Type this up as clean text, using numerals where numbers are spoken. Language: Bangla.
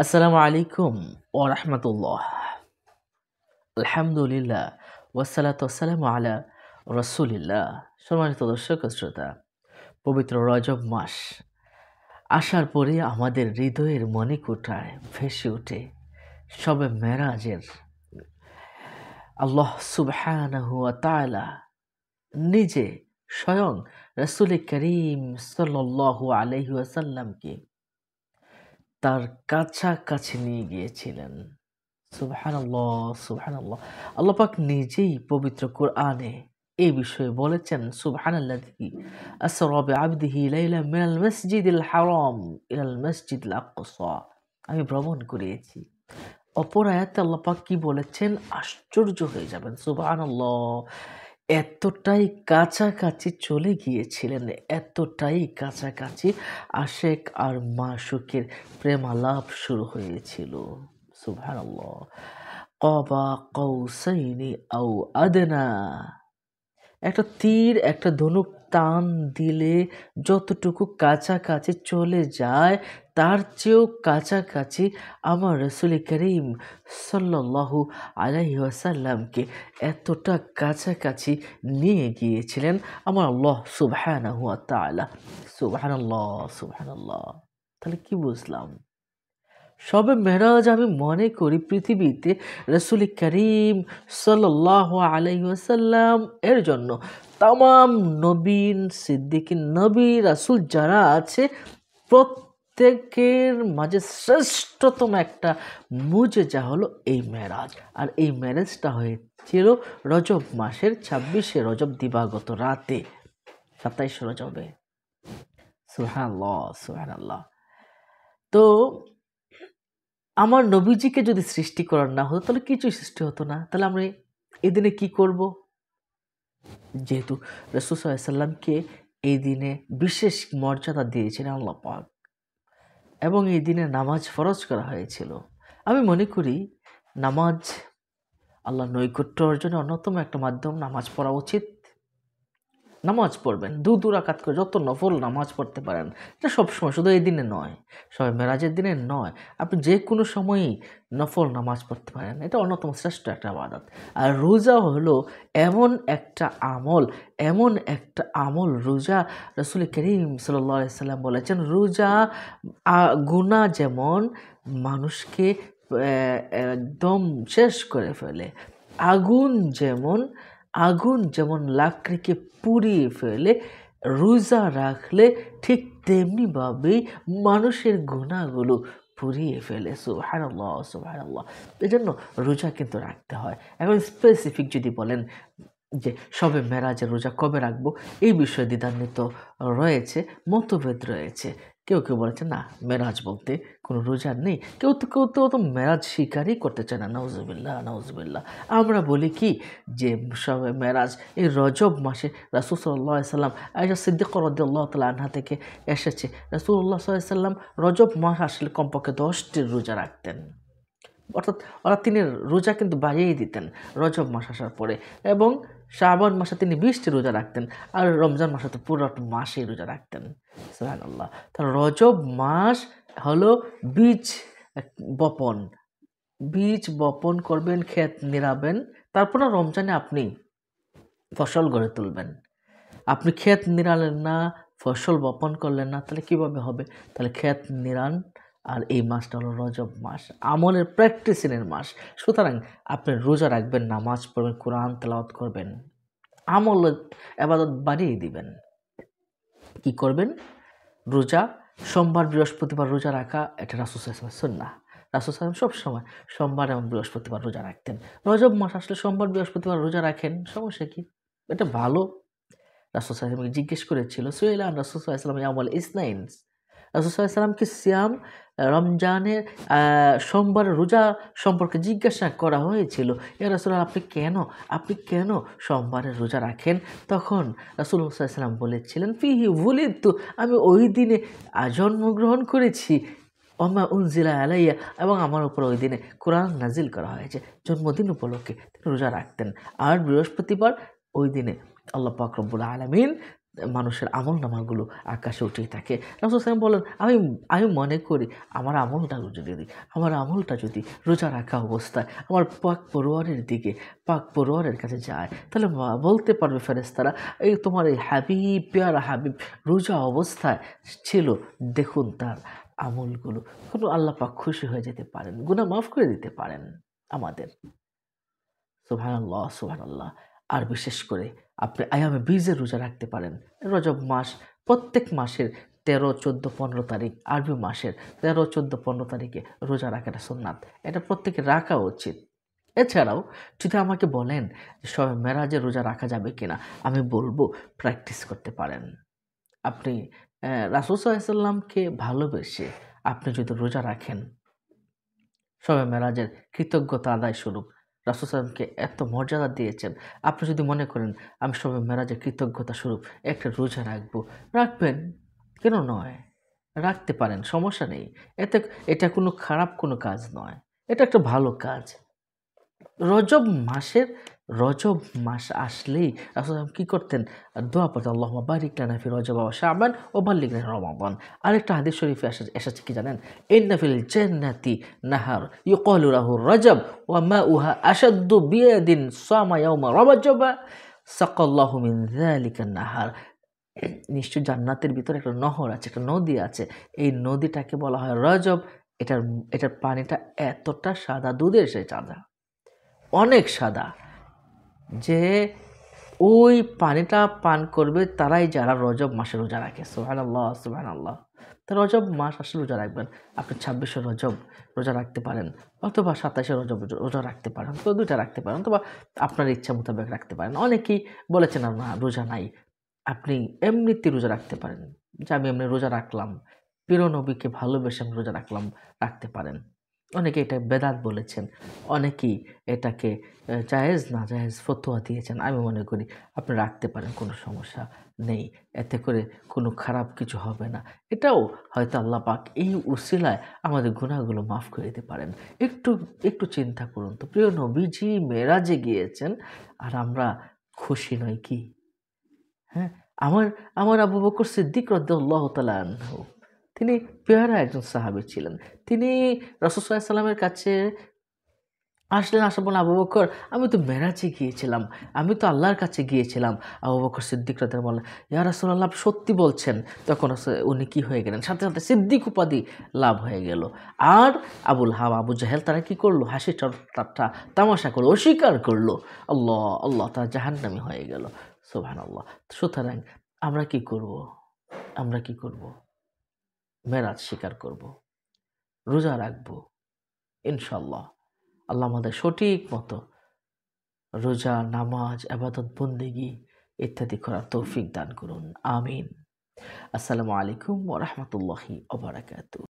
আসসালামু আলাইকুম ওয়া রাহমাতুল্লাহ। আলহামদুলিল্লাহ ওয়াসসালাতু ওয়াসসালামু আলা রাসূলিল্লাহ। সম্মানিত দর্শক ও শ্রোতা, পবিত্র রজব মাস আসার পরে আমাদের হৃদয়ের মণিকূঠায় ভেসে ওঠে শবে মেরাজের আল্লাহ সুবহানাহু ওয়া তাআলা নিজে স্বয়ং রাসূল করিম সাল্লাল্লাহু আলাইহি ওয়াসাল্লামকে তার কাছাকাছি নিয়ে গিয়েছিলেন। সুবহানাল্লাহ, সুবহানাল্লাহ। আল্লাহ পাক নিজেই পবিত্র কোরআনে এই বিষয়ে বলেছেন, সুবহানাল্লাযী আসরা বিআবদিহি লাইলাম মিনাল মাসজিদিল হারাম ইলাল মাসজিদিল আকসা। আমি ভ্রমণ করিয়েছি। অপর আয়াতে আল্লাহ পাক কি বলেছেন আশ্চর্য হয়ে যাবেন। সুবহানাল্লাহ, এতটাই কাছাকাছি চলে গিয়েছিলেন, এতটাই কাছাকাছি আশেক আর মাশুকের প্রেমালাপ শুরু হয়েছিল। সুবহানাল্লাহ। ক্বাবা কাউসাইনি আও আদনা। একটা তীর একটা ধনুক টান দিলে যতটুকু কাছাকাছি চলে যায় তার চেয়েও কাছাকাছি আমার রাসূল করিম সাল্লাল্লাহু আলাইহি ওয়াসাল্লামকে এতটা কাছাকাছি নিয়ে গিয়েছিলেন আমার আল্লাহ সুবহানাহু ওয়া তাআলা। সুবহানাল্লাহ, সুবহানাল্লাহ। তাহলে কি বুঝলাম? শবে মেরাজ আমি মনে করি পৃথিবীতে রাসূল করিম সাল্লাল্লাহু আলাইহি ওয়াসাল্লাম এর জন্য তামাম নবীন সিদ্দিকিন নবী রাসূল যারা আছে প্রত্যেকের মাঝে শ্রেষ্ঠতম একটা মুজেজা হলো এই মেরাজ। আর এই মেরাজটা হয়েছিল রজব মাসের ২৬শে রজব দিবাগত রাতে, ২৭ রজবে। সুবহানাল্লাহ, সুবহানাল্লাহ। তো আমার নবীজিকে যদি সৃষ্টি করার না হতো তাহলে কিছুই সৃষ্টি হতো না। তাহলে আমরা এই দিনে কি করব? যেহেতু রাসূল সাল্লাল্লাহু আলাইহি সাল্লামকে এই দিনে বিশেষ মর্যাদা দিয়েছেন আল্লাহ পাক এবং এই দিনে নামাজ ফরজ করা হয়েছিল। আমি মনে করি নামাজ আল্লাহর নৈকট্য অর্জনের অন্যতম একটা মাধ্যম। নামাজ পড়া উচিত। নামাজ পড়বেন, দু রাকাত করে যত নফল নামাজ পড়তে পারেন। এটা সবসময়, শুধু এই দিনে নয়, সবে মেরাজের দিনে নয়, আপনি যে কোনো সময়ই নফল নামাজ পড়তে পারেন। এটা অন্যতম শ্রেষ্ঠ একটা ইবাদত। আর রোজা হলো এমন একটা আমল, এমন একটা আমল রোজা, রাসূল করিম সাল্লাল্লাহু আলাইহি সাল্লাম বলেছেন রোজা গুনাহ যেমন মানুষকে একদম শেষ করে ফেলে, আগুন যেমন লাকড়িকে পুড়িয়ে ফেলে, রোজা রাখলে ঠিক তেমনিভাবেই মানুষের গুনাহগুলো পুড়িয়ে ফেলে। সুবহানাল্লাহ, সুবহানাল্লাহ। এজন্য রোজা কিন্তু রাখতে হয়। এখন স্পেসিফিক যদি বলেন যে শবে মেরাজের রোজা কবে রাখবো, এই বিষয়ে দ্বিধান্বিত রয়েছে, মতভেদ রয়েছে। কেউ বলেছে না, মেরাজ বলতে কোনো রোজা নেই। কেউ তো মেরাজ স্বীকারই করতে চায় না। নাউজুবিল্লাহ, নাউজুবিল্লাহ। আমরা বলি কি যে শবে মেরাজ এই রজব মাসে রাসূল সাল্লাল্লাহু আলাইহি সাল্লাম আয়েশা সিদ্দিকা রাদিয়াল্লাহু তাআলা আনহা থেকে এসেছে রাসূলুল্লাহ সাল্লাল্লাহু আলাইহি সাল্লাম রজব মাস আসলে কমপক্ষে 10টি রোজা রাখতেন। অর্থাৎ তিনি রোজা কিন্তু বাড়িয়ে দিতেন রজব মাস আসার পরে, এবং শাবান মাসে তিনি 20টি রোজা রাখতেন, আর রমজান মাসে তো পুরোটা মাসেই রোজা রাখতেন। সুবহানাল্লাহ। তাহলে রজব মাস হলো বীজ বপন, বীজ বপন করবেন, ক্ষেত নিড়াবেন, তারপর রমজানে আপনি ফসল গড়ে তুলবেন। আপনি ক্ষেত নিড়ালেন না, ফসল বপন করলেন না, তাহলে কিভাবে হবে? তাহলে ক্ষেত নিড়ান। আর এই মাসটা হলো রজব মাস, আমলের প্র্যাকটিসিংয়ের মাস। সুতরাং আপনি রোজা রাখবেন, নামাজ পড়বেন, কোরআন তেলাওয়াত করবেন, আমল ইবাদত বাড়িয়ে দিবেন। কি করবেন? রোজা সোমবার বৃহস্পতিবার রোজা রাখা, এটা রাসূল সাল্লাল্লাহু আলাইহি ওয়াসাল্লামের সুন্নাহ। রাসূল সাল্লাল্লাহু আলাইহি ওয়াসাল্লাম সবসময় সোমবার এবং বৃহস্পতিবার রোজা রাখতেন। রজব মাস আসলে সোমবার বৃহস্পতিবার রোজা রাখেন, সমস্যা কি? এটা ভালো। রাসূল সাল্লাল্লাহু আলাইহি ওয়াসাল্লাম জিজ্ঞেস করেছিল, সুইলা আন রাসূল সাল্লাল্লাহু আলাইহি ওয়াসাল্লাম ইয়াউমুল ইসনাইন। রাসূল সাল্লাল্লাহু আলাইহি ওয়াসাল্লামকে সিয়াম রমজানের সোমবারের রোজা সম্পর্কে জিজ্ঞাসা করা হয়েছিল, ইয়া রাসূলুল্লাহ আপনি কেন সোমবারের রোজা রাখেন? তখন রাসূলুল্লাহ সাল্লাল্লাহু আলাইহি ওয়াসাল্লাম বলেছিলেন, ফিহি উলিদতু, আমি ওই দিনে জন্মগ্রহণ করেছি, ওমা উনজিলা আলাইয়া, এবং আমার উপর ওই দিনে কোরআন নাজিল করা হয়েছে। জন্মদিন উপলক্ষে তিনি রোজা রাখতেন। আর বৃহস্পতিবার ওই দিনে আল্লাহ পাক রব্বুল আলামিন মানুষের আমল নামাগুলো আকাশে উঠেই থাকে। রাসূল সাল্লাল্লাহু আলাইহি ওয়াসাল্লাম বলেন, আমি মনে করি আমার আমলটা যদি রোজা রাখা অবস্থায় আমার পাক পরোয়ারের দিকে, পাক পরোয়ারের কাছে যায়, তাহলে বলতে পারবে ফেরেশতারা, এই তোমার এই হাবিব, পেয়ারা হাবিব রোজা অবস্থায় ছিল, দেখুন তার আমলগুলো। আল্লাহ পাক খুশি হয়ে যেতে পারেন, গুনাহ মাফ করে দিতে পারেন আমাদের। সুবহানাল্লাহ, সুবহানাল্লাহ। আর বিশেষ করে আপনি আইয়ামে বীজের রোজা রাখতে পারেন। রজব মাস, প্রত্যেক মাসের ১৩, ১৪, ১৫ তারিখ, আরবি মাসের ১৩, ১৪, ১৫ তারিখে রোজা রাখাটা সুন্নাত। এটা প্রত্যেকের রাখা উচিত। এছাড়াও যদি আমাকে বলেন যে শবে মেরাজে রোজা রাখা যাবে কিনা, আমি বলবো প্র্যাকটিস করতে পারেন। আপনি রাসূল সাল্লাল্লাহু আলাইহি ওয়াসাল্লামকে ভালোবেসে আপনি যদি রোজা রাখেন, শবে মেরাজের কৃতজ্ঞতা আদায় স্বরূপ রাসূল সাল্লাল্লাহু আলাইহি ওয়াসাল্লামকে এত মর্যাদা দিয়েছেন। আপনি যদি মনে করেন আমি শবে মেরাজের কৃতজ্ঞতা স্বরূপ একটা রোজা রাখবো, রাখবেন। কেন নয়? রাখতে পারেন, সমস্যা নেই। এতে এটা কোনো খারাপ কোনো কাজ নয়। এটা একটা ভালো কাজ। রজব মাসের রজব মাস আসলেই রাসূল সাল্লাল্লাহু কি করতেন? দোয়া পড়তেন, আল্লাহুম্মা বারিক লানা ফি রজব ওয়া শাবান ওয়া বাল্লিগনা রমাদান। আরেকটা হাদিস শরীফে এসেছে কি জানেন? ইন্না ফিল জান্নাতি নাহার ইউকালু লাহু রজব ওয়া মাউহা আশাদ্দু বিয়াদিন সামা ইয়াওমা রজব সাকাল্লাহু মিন যালিকা নাহার। নিশ্চয় জান্নাতের ভিতরে একটা নহর আছে, একটা নদী আছে। এই নদীটাকে বলা হয় রজব। এটার পানিটা এতটা সাদা, দুধের সেই সাদা, অনেক সাদা, যে ওই পানিটা পান করবে তারাই যারা রজব মাসে রোজা রাখে। সুবহানাল্লাহ, সুবহানাল্লাহ। তো রজব মাস আসলে রোজা রাখবেন। আপনি ২৬শে রজব রোজা রাখতে পারেন, অথবা ২৭শে রজব রোজা রাখতে পারেন, তো ২টা রাখতে পারেন, অথবা আপনার ইচ্ছা মোতাবেক রাখতে পারেন। অনেকেই বলেছেন না রোজা নাই, আপনি এমনিতে রোজা রাখতে পারেন, যে আমি এমনি রোজা রাখলাম, প্রিয় নবীকে ভালোবেসে আমি রোজা রাখতে পারেন। অনেকে এটা বেদাত বলেছেন, অনেকেই এটাকে জায়েজ না জায়েজ ফতোয়া দিয়েছেন। আমি মনে করি আপনি রাখতে পারেন, কোনো সমস্যা নেই। এতে করে কোনো খারাপ কিছু হবে না। এটাও হয়তো আল্লাহ পাক এই উসিলায় আমাদের গুনাহগুলো মাফ করে দিতে পারেন। একটু একটু চিন্তা করুন তো, প্রিয় নবীজি মেরাজে গিয়েছেন আর আমরা খুশি নই কি? হ্যাঁ? আমার আমার আবু বকর সিদ্দিক রাদিয়াল্লাহু তাআলা আনহু, তিনি পেয়ারা একজন সাহাবী ছিলেন। তিনি রাসূল সাল্লাল্লাহু আলাইহি ওয়াসাল্লামের কাছে আসলেন, আসার বললেন, আবু বকর আমি তো মেরাজে গিয়েছিলাম, আমি তো আল্লাহর কাছে গিয়েছিলাম। আবু বকর সিদ্দিক রাদিয়াল্লাহু বললেন, ইয়া রাসূলুল্লাহ আপনি সত্যি বলছেন? তখন উনি কি হয়ে গেলেন? সাথে সাথে সিদ্দিক উপাধি লাভ হয়ে গেল। আর আবু জাহেল তারা কি করলো? হাসি ঠাট্টা তামাশা করলো, অস্বীকার করলো। আল্লাহ আল্লাহ, তারা জাহান্নামী হয়ে গেল। সুবহানাল্লাহ। সুতরাং আমরা কি করব? আমরা কি করব? মেরাজ স্বীকার করব, রোজা রাখবো ইনশাআল্লাহ। আল্লাহ আমাদের সঠিক মতো রোজা, নামাজ, ইবাদত, বন্দেগী ইত্যাদি করার তৌফিক দান করুন। আমিন। আসসালামু আলাইকুম ওয়া রাহমাতুল্লাহি ওয়া বারাকাতুহু।